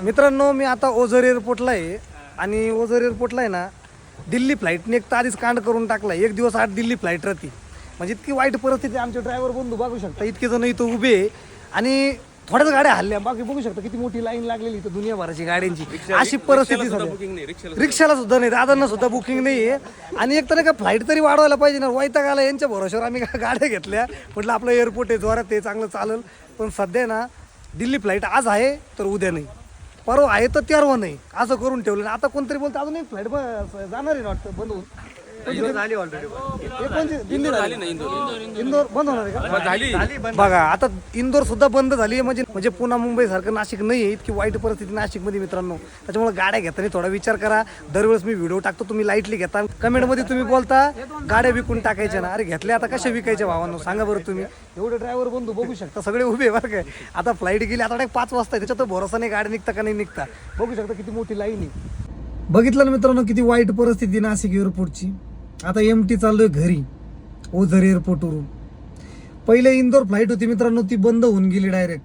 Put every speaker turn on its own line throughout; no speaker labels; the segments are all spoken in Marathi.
मित्रांनो मी आता ओझर एअरपोर्टला आहे आणि ओझर एअरपोर्टला आहे ना दिल्ली फ्लाईटने एक तर आधीच कांड करून टाकला. एक दिवस आठ दिल्ली फ्लाईट राहते. म्हणजे इतकी वाईट परिस्थिती. आमचे ड्रायव्हर बंधू बघू शकता इतके जण इथं उभे आहे आणि थोड्याच गाड्या हल्ल्या. बाकी बघू शकता किती मोठी लाईन लागलेली इथं दुनियाभराची गाड्यांची. अशी परिस्थिती झाली. रिक्षाला सुद्धा नाही, दादांना सुद्धा बुकिंग नाही आहे. आणि एक तर नाही का फ्लाईट तरी वाढवायला पाहिजे ना. वैताग आला यांच्या भरोश्यावर आम्ही गाड्या घेतल्या. म्हटलं आपलं एअरपोर्ट आहे, जोरात ते चांगलं चालेल. पण सध्या ना दिल्ली फ्लाईट आज आहे तर उद्या नाही, परवा आहे तर तेरवा नाही, असं करून ठेवलं. आता कोणतरी बोलतं अजून एक फ्लाईट जाणार आहे ना वाटतं बंद होऊन. झाली ऑलरेडी. इंदोर बंद होणार आहे का? बघा आता इंदोर सुद्धा बंद झाली. म्हणजे पुन्हा मुंबई सारखं नाशिक नाही आहे. इतकी वाईट परिस्थिती नाशिकमध्ये मित्रांनो. त्याच्यामुळे गाड्या घेताना थोडा विचार करा. दरवेळेस मी व्हिडिओ टाकतो, तुम्ही लाईटली घेता. कमेंटमध्ये तुम्ही बोलता गाड्या विकून टाकायच्या ना. अरे घेतल्या आता कशा विकायच्या भावांनो सांगा बरं तुम्ही. एवढे ड्रायव्हर बंधू बघू शकता सगळे उभे बरं काय. आता फ्लाईट गेली, आता 5 वाजता, त्याच्यात भरोसा नाही गाड्या निघता का नाही निघता. बघू शकता किती मोठी लाईन आहे. बघितलं ना मित्रांनो किती वाईट परिस्थिती नाशिक एअरपोर्टची. आता MT चाललोय घरी ओझर एअरपोर्टवरून. पहिले इंदोर फ्लाईट होती मित्रांनो, ती बंद होऊन गेली डायरेक्ट.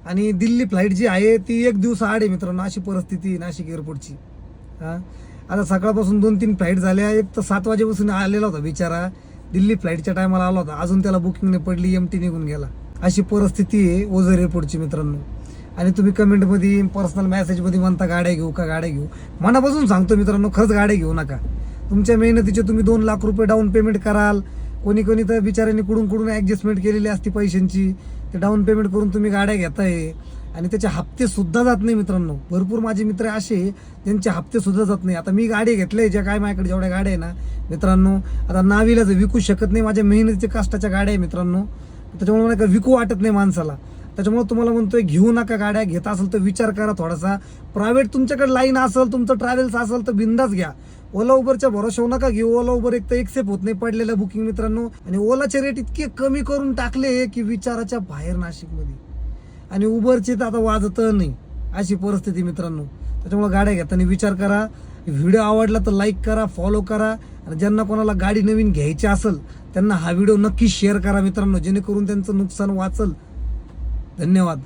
आणि दिल्ली फ्लाईट जी आहे ती एक दिवस आड आहे मित्रांनो. अशी परिस्थिती नाशिक एअरपोर्टची. हां आता सकाळपासून 2-3 फ्लाईट झाल्या. एक तर 7 वाजेपासून आलेला होता बिचारा, दिल्ली फ्लाईटच्या टायमाला आला होता, अजून त्याला बुकिंग नाही पडली, MT निघून गेला. अशी परिस्थिती आहे ओझर एअरपोर्टची मित्रांनो. आणि तुम्ही कमेंटमध्ये पर्सनल मेसेजमध्ये म्हणता गाड्या घेऊ का गाड्या घेऊ. मनापासून सांगतो मित्रांनो, खरंच गाड्या घेऊ नका. तुमच्या मेहनतीचे तुम्ही 2 लाख रुपये डाऊन पेमेंट कराल. कोणी तर बिचाऱ्यांनी कुडून ॲडजस्टमेंट केलेली असती पैशांची, ते डाऊन पेमेंट करून तुम्ही गाड्या घेताय आणि त्याचे हप्ते सुद्धा जात नाही मित्रांनो. भरपूर माझे मित्र असे त्यांचे हप्ते सुद्धा जात नाही. आता मी गाडी घेतल्या ज्या काय माझ्याकडे जेवढ्या गाड्या आहे ना मित्रांनो, आता नावीला विकू शकत नाही. माझ्या मेहनतीच्या कष्टाच्या गाड्या आहे मित्रांनो. त्याच्यामुळे मला काही विकू वाटत नाही माणसाला. त्याच्यामुळे तुम्हाला म्हणतोय घेऊ नका गाड्या. घेत असेल तर विचार करा थोडासा. प्रायव्हेट तुमच्याकडे लाईन असेल, तुमचं ट्रॅव्हल्स असेल तर बिंदास घ्या. ओला उबरच्या भरोशा नका घेऊ. ओला उबर एक तर एक्सेप्ट होत नाही पडलेलं बुकिंग मित्रांनो. आणि ओलाचे रेट इतके कमी करून टाकले की विचाराच्या बाहेर नाशिकमध्ये. आणि उबरचे तर आता वाजत नाही, अशी परिस्थिती मित्रांनो. त्याच्यामुळे गाड्या घेताना विचार करा. व्हिडिओ आवडला तर लाईक करा, फॉलो करा. आणि ज्यांना कोणाला गाडी नवीन घ्यायची असेल त्यांना हा व्हिडिओ नक्की शेअर करा मित्रांनो, जेणेकरून त्यांचं नुकसान वाचल. धन्यवाद.